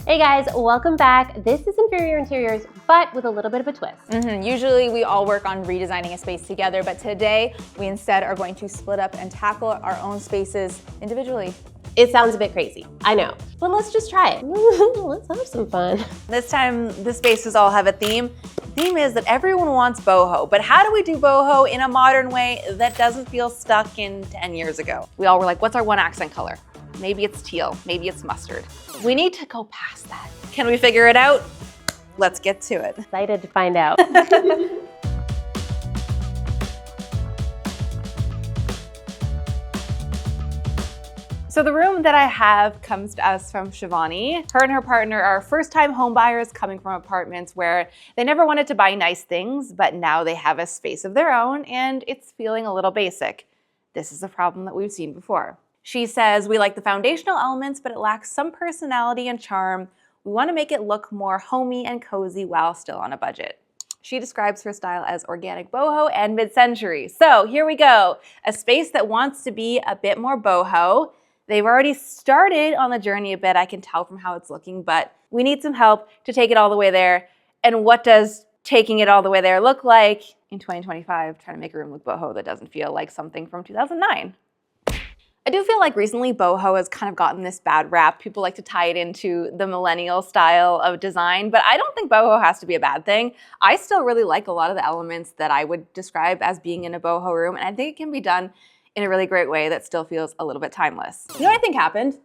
Hey guys, welcome back. This is Inferior Interiors, but with a little bit of a twist. Usually we all work on redesigning a space together, but today we instead are going to split up and tackle our own spaces individually. It sounds a bit crazy, I know, but let's just try it. Let's have some fun. This time the spaces all have a theme. The theme is that everyone wants boho, but how do we do boho in a modern way that doesn't feel stuck in 10 years ago? We all were like, what's our one accent color? Maybe it's teal, maybe it's mustard. We need to go past that. Can we figure it out? Let's get to it. Excited to find out. So the room that I have comes to us from Shivani. Her and her partner are first-time home buyers coming from apartments where they never wanted to buy nice things, but now they have a space of their own and it's feeling a little basic. This is a problem that we've seen before. She says, we like the foundational elements, but it lacks some personality and charm. We want to make it look more homey and cozy while still on a budget. She describes her style as organic boho and mid-century. So here we go, a space that wants to be a bit more boho. They've already started on the journey a bit, I can tell from how it's looking, but we need some help to take it all the way there. And what does taking it all the way there look like in 2025, trying to make a room look boho that doesn't feel like something from 2009? I do feel like recently boho has kind of gotten this bad rap. People like to tie it into the millennial style of design, but I don't think boho has to be a bad thing. I still really like a lot of the elements that I would describe as being in a boho room, and I think it can be done in a really great way that still feels a little bit timeless. You know what I think happened?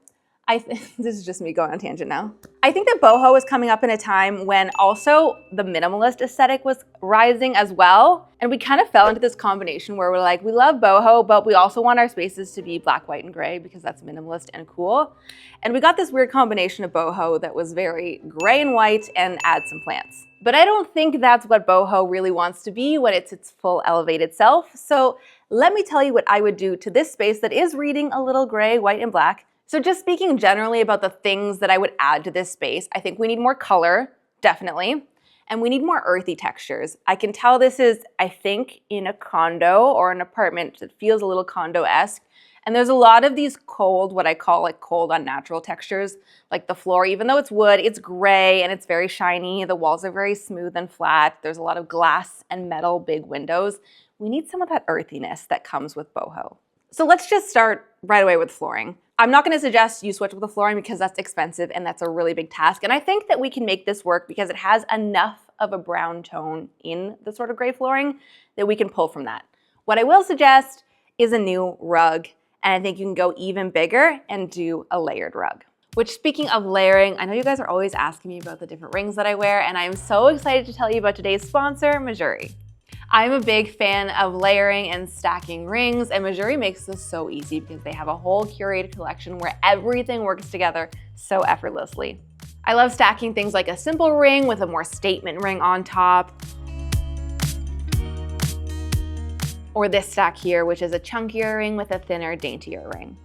This is just me going on a tangent now. I think that boho was coming up in a time when also the minimalist aesthetic was rising as well. And we kind of fell into this combination where we're like, we love boho, but we also want our spaces to be black, white, and gray because that's minimalist and cool. And we got this weird combination of boho that was very gray and white and add some plants. But I don't think that's what boho really wants to be when it's its full elevated self. So let me tell you what I would do to this space that is reading a little gray, white, and black. So just speaking generally about the things that I would add to this space, I think we need more color, definitely, and we need more earthy textures. I can tell this is, I think, in a condo or an apartment that feels a little condo-esque, and there's a lot of these cold, what I call like cold unnatural textures, like the floor, even though it's wood, it's gray and it's very shiny, the walls are very smooth and flat, there's a lot of glass and metal big windows. We need some of that earthiness that comes with boho. So let's just start right away with flooring. I'm not gonna suggest you switch with the flooring because that's expensive and that's a really big task. And I think that we can make this work because it has enough of a brown tone in the sort of gray flooring that we can pull from that. What I will suggest is a new rug. And I think you can go even bigger and do a layered rug. Which, speaking of layering, I know you guys are always asking me about the different rings that I wear, and I am so excited to tell you about today's sponsor, Missouri. I'm a big fan of layering and stacking rings, and Missouri makes this so easy because they have a whole curated collection where everything works together so effortlessly. I love stacking things like a simple ring with a more statement ring on top, or this stack here, which is a chunkier ring with a thinner, daintier ring.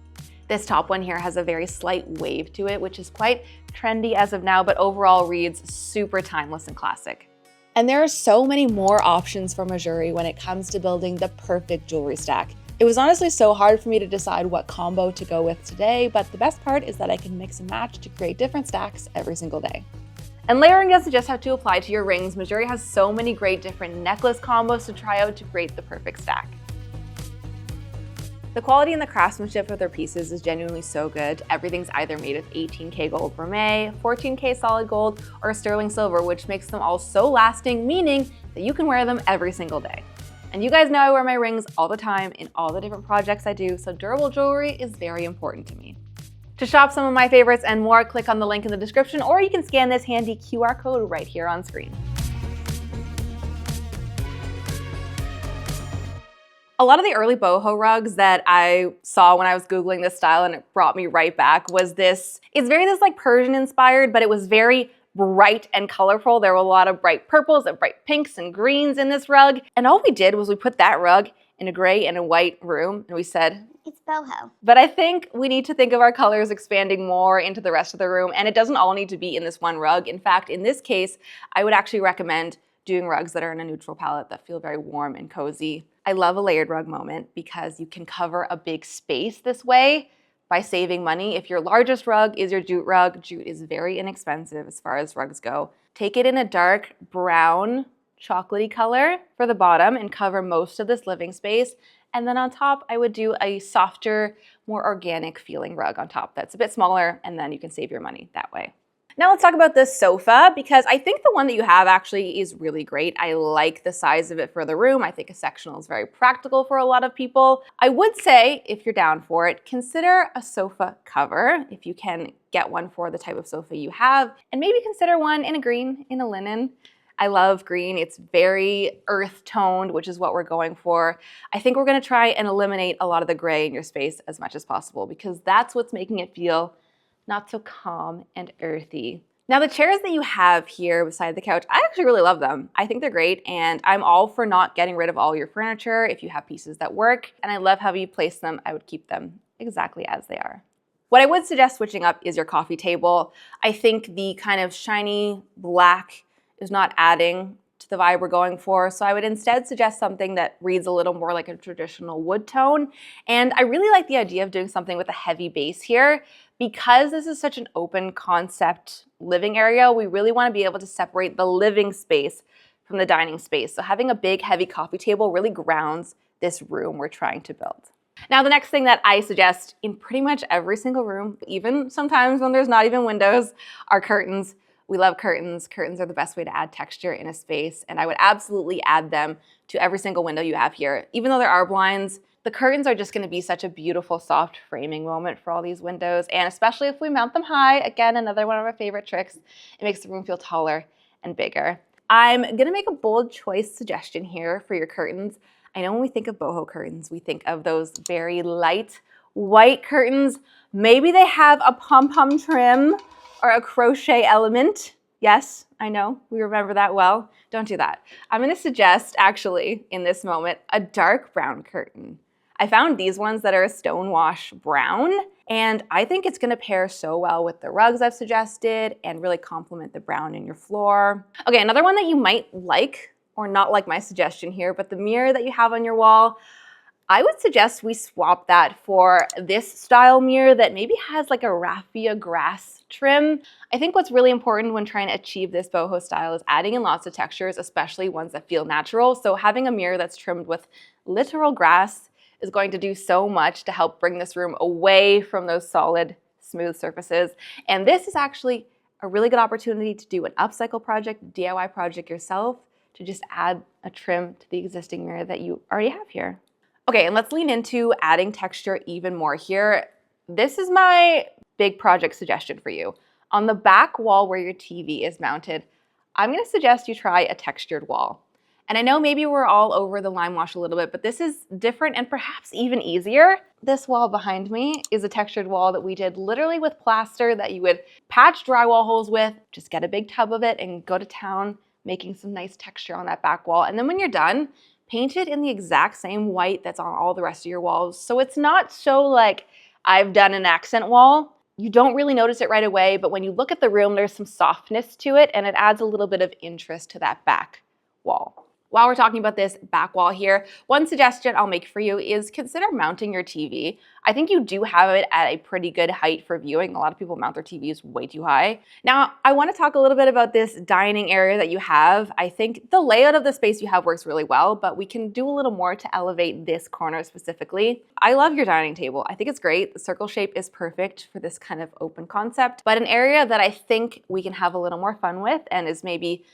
This top one here has a very slight wave to it, which is quite trendy as of now, but overall reads super timeless and classic. And there are so many more options for Missouri when it comes to building the perfect jewelry stack. It was honestly so hard for me to decide what combo to go with today, but the best part is that I can mix and match to create different stacks every single day. And layering doesn't just have to apply to your rings. Missouri has so many great different necklace combos to try out to create the perfect stack. The quality and the craftsmanship of their pieces is genuinely so good. Everything's either made of 18K gold vermeil, 14K solid gold, or sterling silver, which makes them all so lasting, meaning that you can wear them every single day. And you guys know I wear my rings all the time in all the different projects I do, so durable jewelry is very important to me. To shop some of my favorites and more, click on the link in the description, or you can scan this handy QR code right here on screen. A lot of the early boho rugs that I saw when I was Googling this style and it brought me right back was this, it's very this like Persian inspired, but it was very bright and colorful. There were a lot of bright purples and bright pinks and greens in this rug. And all we did was we put that rug in a gray and a white room and we said, it's boho. But I think we need to think of our colors expanding more into the rest of the room, and it doesn't all need to be in this one rug. In fact, in this case, I would actually recommend doing rugs that are in a neutral palette that feel very warm and cozy. I love a layered rug moment because you can cover a big space this way, by saving money. If your largest rug is your jute rug, jute is very inexpensive as far as rugs go. Take it in a dark brown, chocolatey color for the bottom and cover most of this living space. And then on top, I would do a softer, more organic feeling rug on top that's a bit smaller, and then you can save your money that way. Now let's talk about this sofa, because I think the one that you have actually is really great. I like the size of it for the room. I think a sectional is very practical for a lot of people. I would say, if you're down for it, consider a sofa cover if you can get one for the type of sofa you have, and maybe consider one in a green, in a linen. I love green. It's very earth toned, which is what we're going for. I think we're gonna try and eliminate a lot of the gray in your space as much as possible, because that's what's making it feel not so calm and earthy. Now the chairs that you have here beside the couch, I actually really love them. I think they're great, and I'm all for not getting rid of all your furniture if you have pieces that work, and I love how you place them. I would keep them exactly as they are. What I would suggest switching up is your coffee table. I think the kind of shiny black is not adding to the vibe we're going for, so I would instead suggest something that reads a little more like a traditional wood tone. And I really like the idea of doing something with a heavy base here. Because this is such an open concept living area, we really want to be able to separate the living space from the dining space. So having a big, heavy coffee table really grounds this room we're trying to build. Now, the next thing that I suggest in pretty much every single room, even sometimes when there's not even windows, are curtains. We love curtains. Curtains are the best way to add texture in a space, and I would absolutely add them to every single window you have here. Even though there are blinds, the curtains are just going to be such a beautiful soft framing moment for all these windows, and especially if we mount them high, again, another one of our favorite tricks, it makes the room feel taller and bigger. I'm going to make a bold choice suggestion here for your curtains. I know when we think of boho curtains, we think of those very light white curtains. Maybe they have a pom-pom trim or a crochet element. Yes, I know, we remember that well. Don't do that. I'm going to suggest, actually, in this moment, a dark brown curtain. I found these ones that are a stonewash brown, and I think it's gonna pair so well with the rugs I've suggested and really complement the brown in your floor. Okay, another one that you might like, or not like my suggestion here, but the mirror that you have on your wall, I would suggest we swap that for this style mirror that maybe has like a raffia grass trim. I think what's really important when trying to achieve this boho style is adding in lots of textures, especially ones that feel natural. So having a mirror that's trimmed with literal grass is going to do so much to help bring this room away from those solid, smooth surfaces. And this is actually a really good opportunity to do an upcycle project, DIY project yourself, to just add a trim to the existing mirror that you already have here. Okay, and let's lean into adding texture even more here. This is my big project suggestion for you. On the back wall where your TV is mounted, I'm gonna suggest you try a textured wall. And I know maybe we're all over the lime wash a little bit, but this is different and perhaps even easier. This wall behind me is a textured wall that we did literally with plaster that you would patch drywall holes with, just get a big tub of it and go to town making some nice texture on that back wall. And then when you're done, paint it in the exact same white that's on all the rest of your walls. So it's not so like I've done an accent wall. You don't really notice it right away, but when you look at the room, there's some softness to it and it adds a little bit of interest to that back wall. While we're talking about this back wall here, one suggestion I'll make for you is consider mounting your TV. I think you do have it at a pretty good height for viewing. A lot of people mount their TVs way too high. Now, I want to talk a little bit about this dining area that you have. I think the layout of the space you have works really well, but we can do a little more to elevate this corner specifically. I love your dining table. I think it's great. The circle shape is perfect for this kind of open concept, but an area that I think we can have a little more fun with and is maybe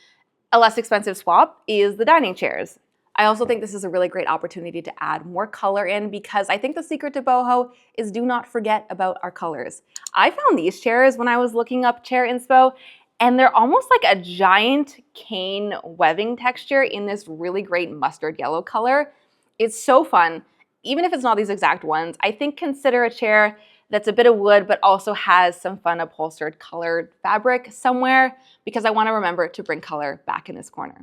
a less expensive swap is the dining chairs. I also think this is a really great opportunity to add more color in, because I think the secret to boho is do not forget about our colors. I found these chairs when I was looking up chair inspo, and they're almost like a giant cane webbing texture in this really great mustard yellow color. It's so fun. Even if it's not these exact ones, I think consider a chair that's a bit of wood, but also has some fun upholstered colored fabric somewhere, because I want to remember to bring color back in this corner.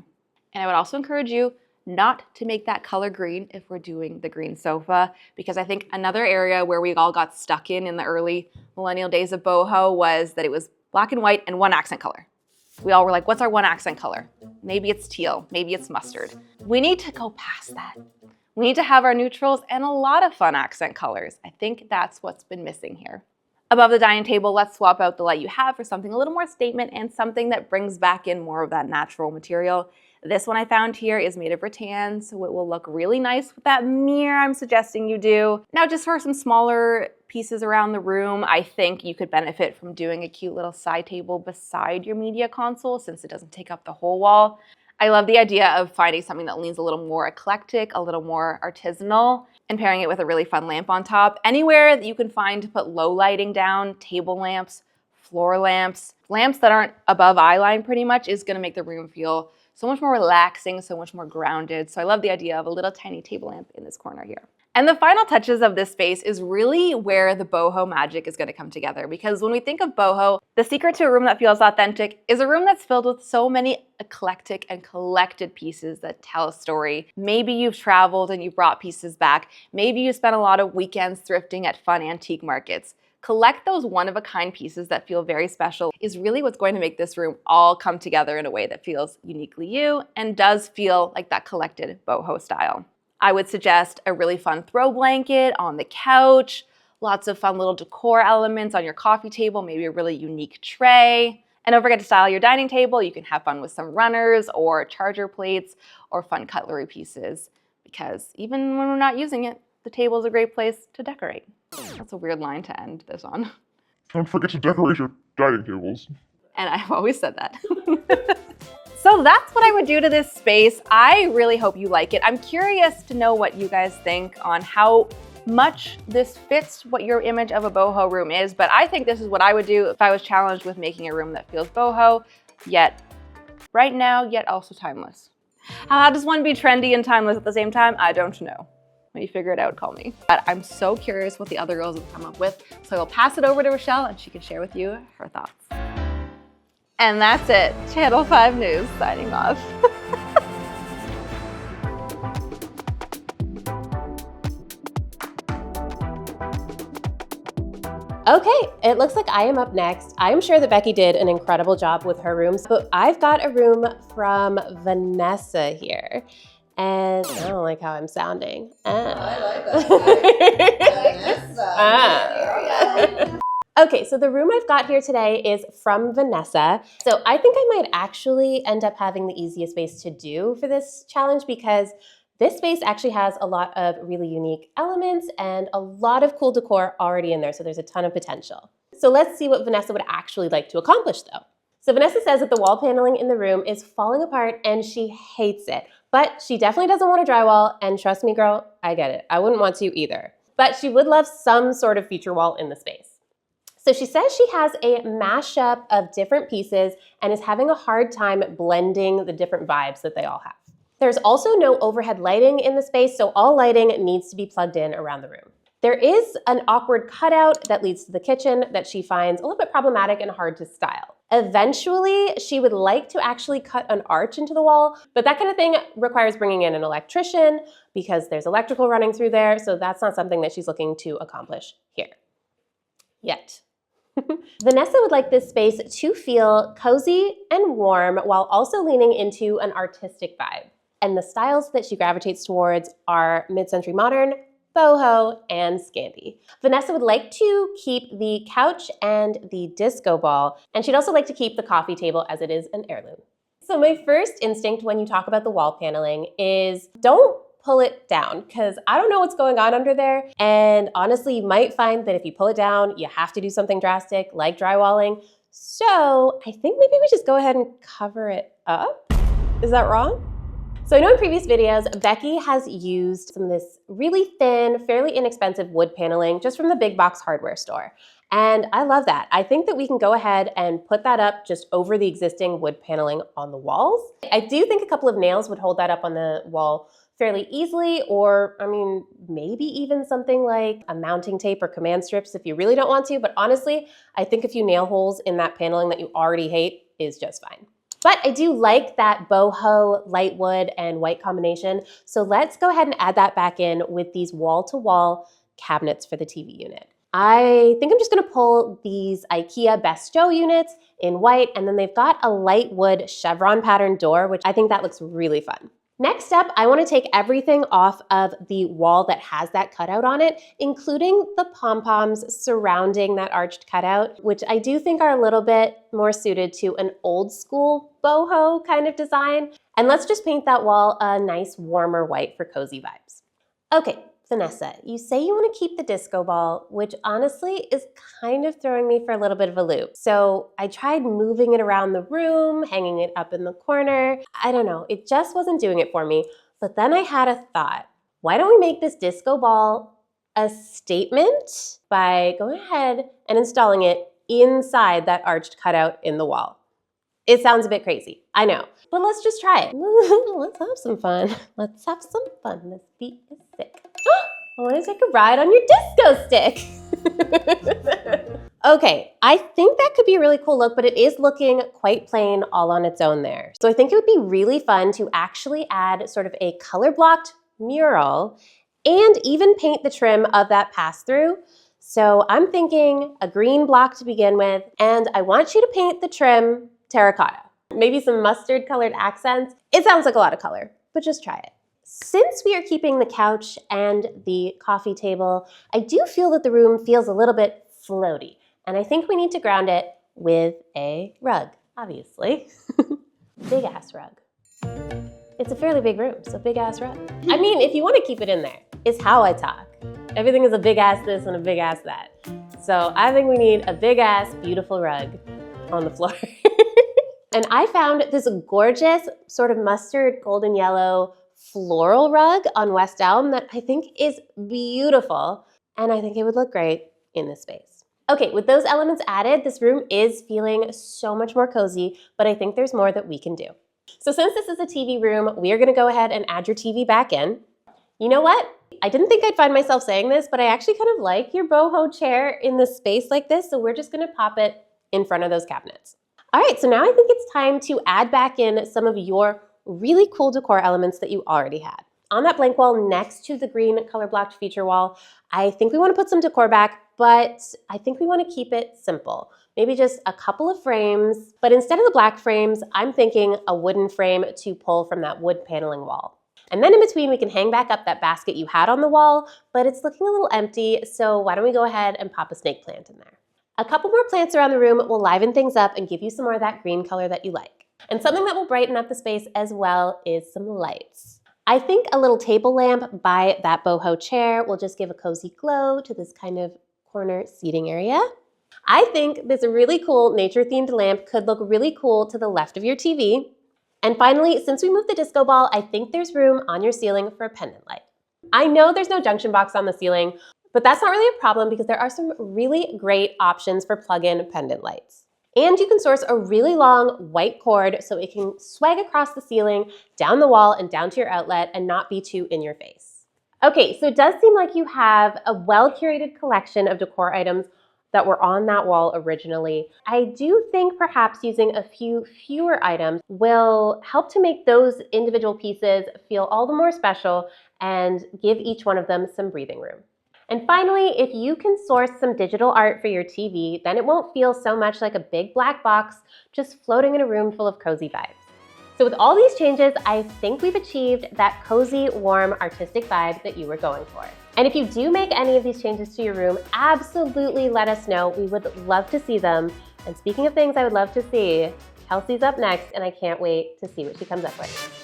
And I would also encourage you not to make that color green if we're doing the green sofa, because I think another area where we all got stuck in the early millennial days of boho was that it was black and white and one accent color. We all were like, what's our one accent color? Maybe it's teal, maybe it's mustard. We need to go past that. We need to have our neutrals and a lot of fun accent colors. I think that's what's been missing here. Above the dining table, let's swap out the light you have for something a little more statement and something that brings back in more of that natural material. This one I found here is made of rattan, so it will look really nice with that mirror I'm suggesting you do. Now, just for some smaller pieces around the room, I think you could benefit from doing a cute little side table beside your media console since it doesn't take up the whole wall. I love the idea of finding something that leans a little more eclectic, a little more artisanal, and pairing it with a really fun lamp on top. Anywhere that you can find to put low lighting down, table lamps, floor lamps, lamps that aren't above eye line pretty much is gonna make the room feel so much more relaxing, so much more grounded. So I love the idea of a little tiny table lamp in this corner here. And the final touches of this space is really where the boho magic is gonna come together, because when we think of boho, the secret to a room that feels authentic is a room that's filled with so many eclectic and collected pieces that tell a story. Maybe you've traveled and you brought pieces back. Maybe you spent a lot of weekends thrifting at fun antique markets. Collect those one-of-a-kind pieces that feel very special is really what's going to make this room all come together in a way that feels uniquely you and does feel like that collected boho style. I would suggest a really fun throw blanket on the couch, lots of fun little decor elements on your coffee table, maybe a really unique tray. And don't forget to style your dining table. You can have fun with some runners or charger plates or fun cutlery pieces, because even when we're not using it, the table is a great place to decorate. That's a weird line to end this on. Don't forget to decorate your dining tables. And I've always said that. So that's what I would do to this space. I really hope you like it. I'm curious to know what you guys think on how much this fits what your image of a boho room is, but I think this is what I would do if I was challenged with making a room that feels boho, yet right now, yet also timeless. How does one be trendy and timeless at the same time? I don't know. When you figure it out, call me. But I'm so curious what the other girls have come up with, so I'll pass it over to Rochelle and she can share with you her thoughts. And that's it. Channel 5 News signing off. Okay, it looks like I am up next. I am sure that Becky did an incredible job with her rooms, but I've got a room from Vanessa here. And I don't like how I'm sounding. I like that. Vanessa. Okay, so the room I've got here today is from Vanessa. So I think I might actually end up having the easiest space to do for this challenge, because this space actually has a lot of really unique elements and a lot of cool decor already in there, so there's a ton of potential. So let's see what Vanessa would actually like to accomplish though. So Vanessa says that the wall paneling in the room is falling apart and she hates it, but she definitely doesn't want to drywall, and trust me girl, I get it. I wouldn't want to either. But she would love some sort of feature wall in the space. So she says she has a mashup of different pieces and is having a hard time blending the different vibes that they all have. There's also no overhead lighting in the space, so all lighting needs to be plugged in around the room. There is an awkward cutout that leads to the kitchen that she finds a little bit problematic and hard to style. Eventually, she would like to actually cut an arch into the wall, but that kind of thing requires bringing in an electrician because there's electrical running through there, so that's not something that she's looking to accomplish here yet. Vanessa would like this space to feel cozy and warm while also leaning into an artistic vibe. And the styles that she gravitates towards are mid-century modern, boho, and Scandi. Vanessa would like to keep the couch and the disco ball, and she'd also like to keep the coffee table as it is an heirloom. So my first instinct when you talk about the wall paneling is don't pull it down, because I don't know what's going on under there. And honestly, you might find that if you pull it down, you have to do something drastic like drywalling. So I think maybe we just go ahead and cover it up. Is that wrong? So I know in previous videos, Becky has used some of this really thin, fairly inexpensive wood paneling just from the big box hardware store. And I love that. I think that we can go ahead and put that up just over the existing wood paneling on the walls. I do think a couple of nails would hold that up on the wall fairly easily, or I mean, maybe even something like a mounting tape or command strips if you really don't want to. But honestly, I think a few nail holes in that paneling that you already hate is just fine. But I do like that boho, light wood, and white combination. So let's go ahead and add that back in with these wall-to-wall cabinets for the TV unit. I think I'm just gonna pull these IKEA Best Joe units in white, and then they've got a light wood chevron pattern door, which I think that looks really fun. Next up, I want to take everything off of the wall that has that cutout on it, including the pom-poms surrounding that arched cutout, which I do think are a little bit more suited to an old school boho kind of design. And let's just paint that wall a nice warmer white for cozy vibes. Okay, Vanessa, you say you want to keep the disco ball, which honestly is kind of throwing me for a little bit of a loop. So I tried moving it around the room, hanging it up in the corner. I don't know, it just wasn't doing it for me. But then I had a thought. Why don't we make this disco ball a statement by going ahead and installing it inside that arched cutout in the wall? It sounds a bit crazy, I know, but let's just try it. Let's have some fun. Let's have some fun. This beat is sick. I want to take a ride on your disco stick. Okay, I think that could be a really cool look, but it is looking quite plain all on its own there. So I think it would be really fun to actually add sort of a color-blocked mural and even paint the trim of that pass-through. So I'm thinking a green block to begin with, and I want you to paint the trim terracotta. Maybe some mustard colored accents. It sounds like a lot of color, but just try it. Since we are keeping the couch and the coffee table, I do feel that the room feels a little bit floaty, and I think we need to ground it with a rug, obviously. Big ass rug. It's a fairly big room, so big ass rug. I mean, if you want to keep it in there, it's how I talk. Everything is a big ass this and a big ass that. So I think we need a big ass, beautiful rug on the floor. And I found this gorgeous sort of mustard golden yellow floral rug on West Elm that I think is beautiful, and I think it would look great in this space. Okay, with those elements added, this room is feeling so much more cozy, but I think there's more that we can do. So since this is a TV room, we are gonna go ahead and add your TV back in. You know what? I didn't think I'd find myself saying this, but I actually kind of like your boho chair in this space like this, so we're just gonna pop it in front of those cabinets. All right, so now I think it's time to add back in some of your really cool decor elements that you already had. On that blank wall next to the green color blocked feature wall, I think we want to put some decor back, but I think we want to keep it simple. Maybe just a couple of frames, but instead of the black frames, I'm thinking a wooden frame to pull from that wood paneling wall. And then in between, we can hang back up that basket you had on the wall, but it's looking a little empty, so why don't we go ahead and pop a snake plant in there. A couple more plants around the room will liven things up and give you some more of that green color that you like. And something that will brighten up the space as well is some lights. I think a little table lamp by that boho chair will just give a cozy glow to this kind of corner seating area. I think this really cool nature-themed lamp could look really cool to the left of your TV. And finally, since we moved the disco ball, I think there's room on your ceiling for a pendant light. I know there's no junction box on the ceiling, but that's not really a problem because there are some really great options for plug-in pendant lights. And you can source a really long white cord so it can swag across the ceiling, down the wall, and down to your outlet and not be too in your face. Okay, so it does seem like you have a well-curated collection of decor items that were on that wall originally. I do think perhaps using a few fewer items will help to make those individual pieces feel all the more special and give each one of them some breathing room. And finally, if you can source some digital art for your TV, then it won't feel so much like a big black box just floating in a room full of cozy vibes. So with all these changes, I think we've achieved that cozy, warm, artistic vibe that you were going for. And if you do make any of these changes to your room, absolutely let us know. We would love to see them. And speaking of things I would love to see, Kelsey's up next, and I can't wait to see what she comes up with.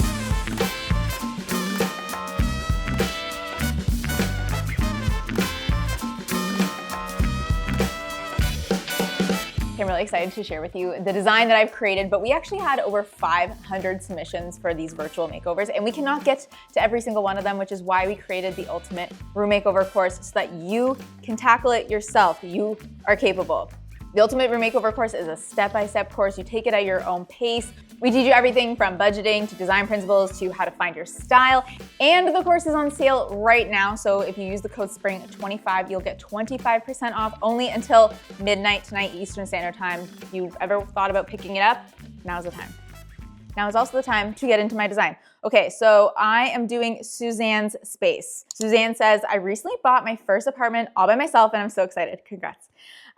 I'm really excited to share with you the design that I've created, but we actually had over 500 submissions for these virtual makeovers, and we cannot get to every single one of them, which is why we created the Ultimate Room Makeover course so that you can tackle it yourself. You are capable. The Ultimate Room Makeover course is a step-by-step course. You take it at your own pace. We teach you everything from budgeting to design principles to how to find your style. And the course is on sale right now. So if you use the code SPRING25, you'll get 25% off only until midnight tonight, Eastern Standard Time. If you've ever thought about picking it up, now's the time. Now is also the time to get into my design. Okay, so I am doing Suzanne's space. Suzanne says, I recently bought my first apartment all by myself and I'm so excited. Congrats.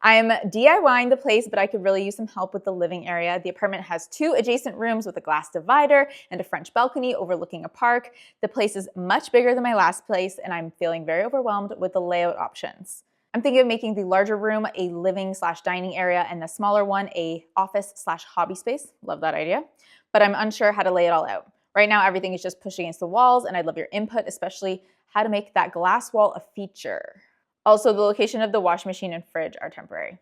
I'm DIYing the place, but I could really use some help with the living area. The apartment has 2 adjacent rooms with a glass divider and a French balcony overlooking a park. The place is much bigger than my last place, and I'm feeling very overwhelmed with the layout options. I'm thinking of making the larger room a living/dining area and the smaller one a office/hobby space. Love that idea. But I'm unsure how to lay it all out. Right now, everything is just pushed against the walls, and I'd love your input, especially how to make that glass wall a feature. Also, the location of the washing machine and fridge are temporary.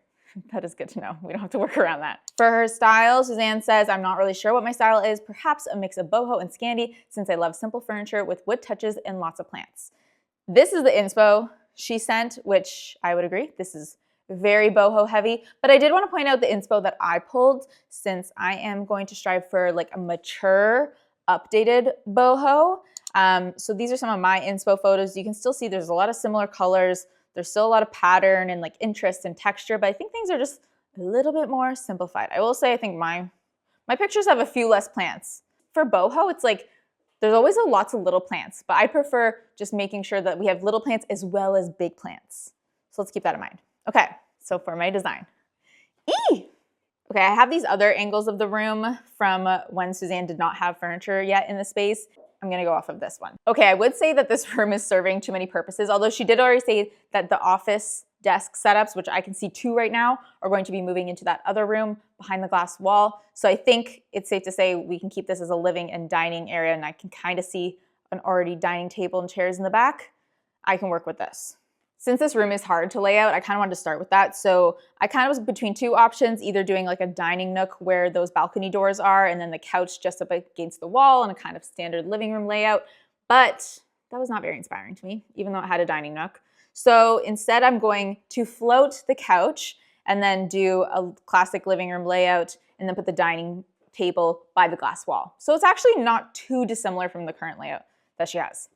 That is good to know. We don't have to work around that. For her style, Suzanne says, I'm not really sure what my style is. Perhaps a mix of boho and Scandi, since I love simple furniture with wood touches and lots of plants. This is the inspo she sent, which I would agree. This is very boho heavy, but I did want to point out the inspo that I pulled, since I am going to strive for like a mature, updated boho. So these are some of my inspo photos. You can still see there's a lot of similar colors. There's still a lot of pattern and like interest and texture, but I think things are just a little bit more simplified. I will say I think my pictures have a few less plants. For boho, it's like there's always lots of little plants, but I prefer just making sure that we have little plants as well as big plants. So let's keep that in mind. Okay, so for my design. Okay, I have these other angles of the room from when Suzanne did not have furniture yet in the space. I'm gonna go off of this one. Okay, I would say that this room is serving too many purposes, although she did already say that the office desk setups, which I can see 2 right now, are going to be moving into that other room behind the glass wall. So I think it's safe to say we can keep this as a living and dining area, and I can kind of see an already dining table and chairs in the back. I can work with this. Since this room is hard to lay out, I kind of wanted to start with that. So I kind of was between 2 options, either doing like a dining nook where those balcony doors are and then the couch just up against the wall and a kind of standard living room layout. But that was not very inspiring to me, even though it had a dining nook. So instead I'm going to float the couch and then do a classic living room layout and then put the dining table by the glass wall. So it's actually not too dissimilar from the current layout that she has.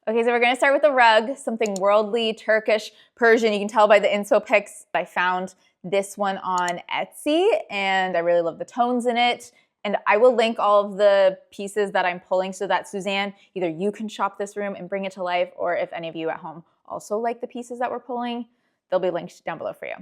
Okay, so we're gonna start with the rug, something worldly, Turkish, Persian. You can tell by the inspo pics. I found this one on Etsy and I really love the tones in it. And I will link all of the pieces that I'm pulling so that Suzanne, either you can shop this room and bring it to life, or if any of you at home also like the pieces that we're pulling, they'll be linked down below for you.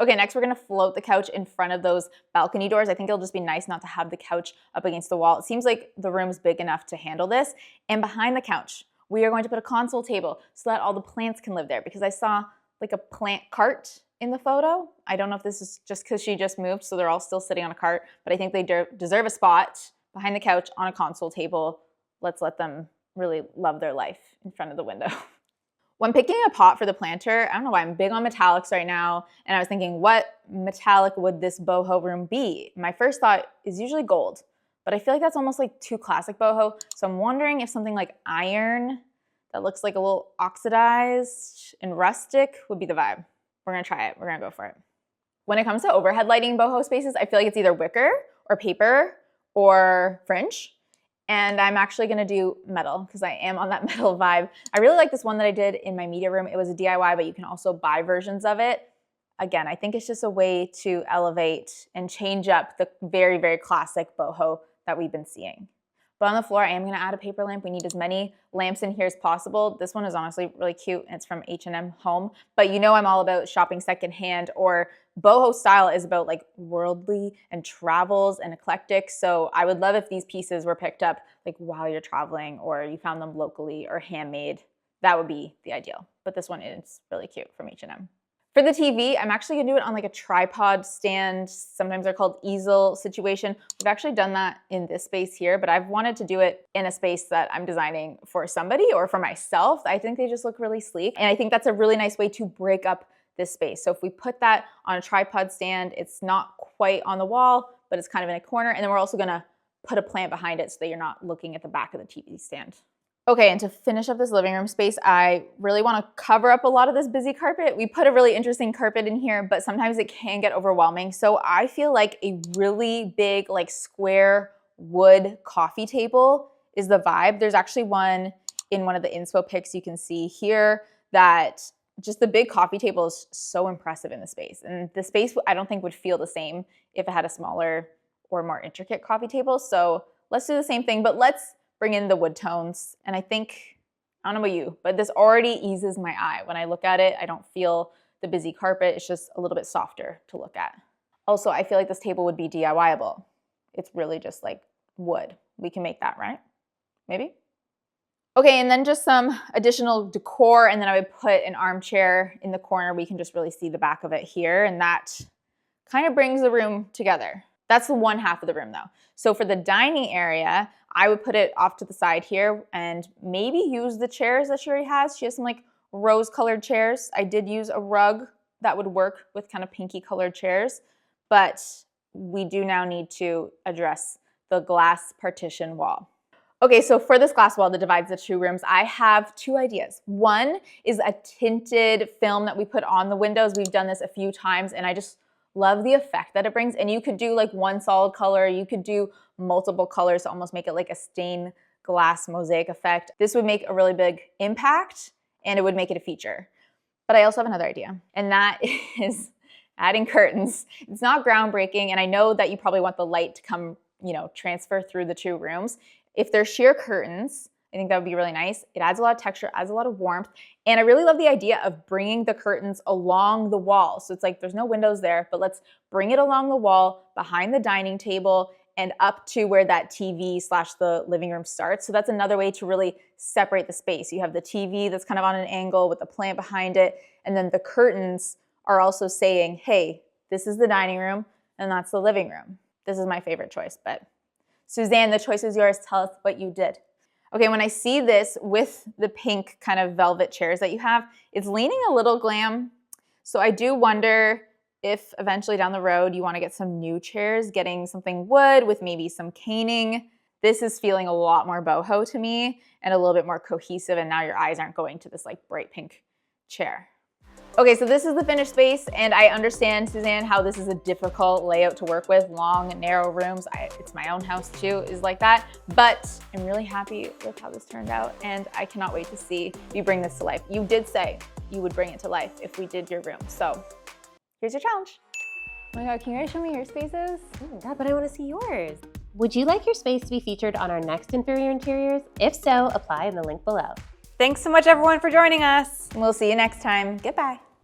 Okay, next we're gonna float the couch in front of those balcony doors. I think it'll just be nice not to have the couch up against the wall. It seems like the room's big enough to handle this. And behind the couch, we are going to put a console table so that all the plants can live there, because I saw like a plant cart in the photo. I don't know if this is just because she just moved, so they're all still sitting on a cart, but I think they deserve a spot behind the couch on a console table. Let's let them really love their life in front of the window. When picking a pot for the planter, I don't know why I'm big on metallics right now, and I was thinking, what metallic would this boho room be? My first thought is usually gold, but I feel like that's almost like too classic boho. So I'm wondering if something like iron that looks like a little oxidized and rustic would be the vibe. We're gonna try it, we're gonna go for it. When it comes to overhead lighting boho spaces, I feel like it's either wicker or paper or fringe. And I'm actually gonna do metal because I am on that metal vibe. I really like this one that I did in my media room. It was a DIY, but you can also buy versions of it. Again, I think it's just a way to elevate and change up the very, very classic boho that we've been seeing. But on the floor, I am gonna add a paper lamp. We need as many lamps in here as possible. This one is honestly really cute, and it's from H&M Home. But you know I'm all about shopping secondhand, or boho style is about like worldly and travels and eclectic. So I would love if these pieces were picked up like while you're traveling, or you found them locally or handmade. That would be the ideal. But this one is really cute from H&M. For the TV, I'm actually gonna do it on like a tripod stand. Sometimes they're called easel situation. We've actually done that in this space here, but I've wanted to do it in a space that I'm designing for somebody or for myself. I think they just look really sleek. And I think that's a really nice way to break up this space. So if we put that on a tripod stand, it's not quite on the wall, but it's kind of in a corner. And then we're also gonna put a plant behind it so that you're not looking at the back of the TV stand. Okay, and to finish up this living room space, I really want to cover up a lot of this busy carpet. We put a really interesting carpet in here, but sometimes it can get overwhelming. So I feel like a really big, like square wood coffee table is the vibe. There's actually one in one of the inspo pics you can see here that just the big coffee table is so impressive in the space. And the space I don't think would feel the same if it had a smaller or more intricate coffee table. So let's do the same thing, but let's bring in the wood tones. And I think, I don't know about you, but this already eases my eye. When I look at it, I don't feel the busy carpet. It's just a little bit softer to look at. Also, I feel like this table would be DIY-able. It's really just like wood. We can make that, right? Maybe? Okay, and then just some additional decor, and then I would put an armchair in the corner. We can just really see the back of it here, and that kind of brings the room together. That's the one half of the room though. So for the dining area, I would put it off to the side here and maybe use the chairs that she already has. She has some like rose-colored chairs. I did use a rug that would work with kind of pinky colored chairs, but we do now need to address the glass partition wall. Okay, so for this glass wall that divides the two rooms, I have two ideas. One is a tinted film that we put on the windows. We've done this a few times and I just love the effect that it brings. And you could do like one solid color, you could do multiple colors to almost make it like a stained glass mosaic effect. This would make a really big impact and it would make it a feature. But I also have another idea, and that is adding curtains. It's not groundbreaking, and I know that you probably want the light to come, transfer through the two rooms. If they're sheer curtains, I think that would be really nice. It adds a lot of texture, adds a lot of warmth. And I really love the idea of bringing the curtains along the wall. So it's like there's no windows there, but let's bring it along the wall, behind the dining table, and up to where that TV / the living room starts. So that's another way to really separate the space. You have the TV that's kind of on an angle with the plant behind it. And then the curtains are also saying, hey, this is the dining room and that's the living room. This is my favorite choice, but Suzanne, the choice is yours. Tell us what you did. Okay, when I see this with the pink kind of velvet chairs that you have, it's leaning a little glam. So I do wonder if eventually down the road you want to get some new chairs, getting something wood with maybe some caning. This is feeling a lot more boho to me and a little bit more cohesive, and now your eyes aren't going to this like bright pink chair. Okay, so this is the finished space, and I understand, Suzanne, how this is a difficult layout to work with, long, narrow rooms. It's my own house too, is like that, but I'm really happy with how this turned out, and I cannot wait to see you bring this to life. You did say you would bring it to life if we did your room, so here's your challenge. Oh my God, can you guys show me your spaces? Oh my God, but I want to see yours. Would you like your space to be featured on our next Inferior Interiors? If so, apply in the link below. Thanks so much, everyone, for joining us. And we'll see you next time. Goodbye.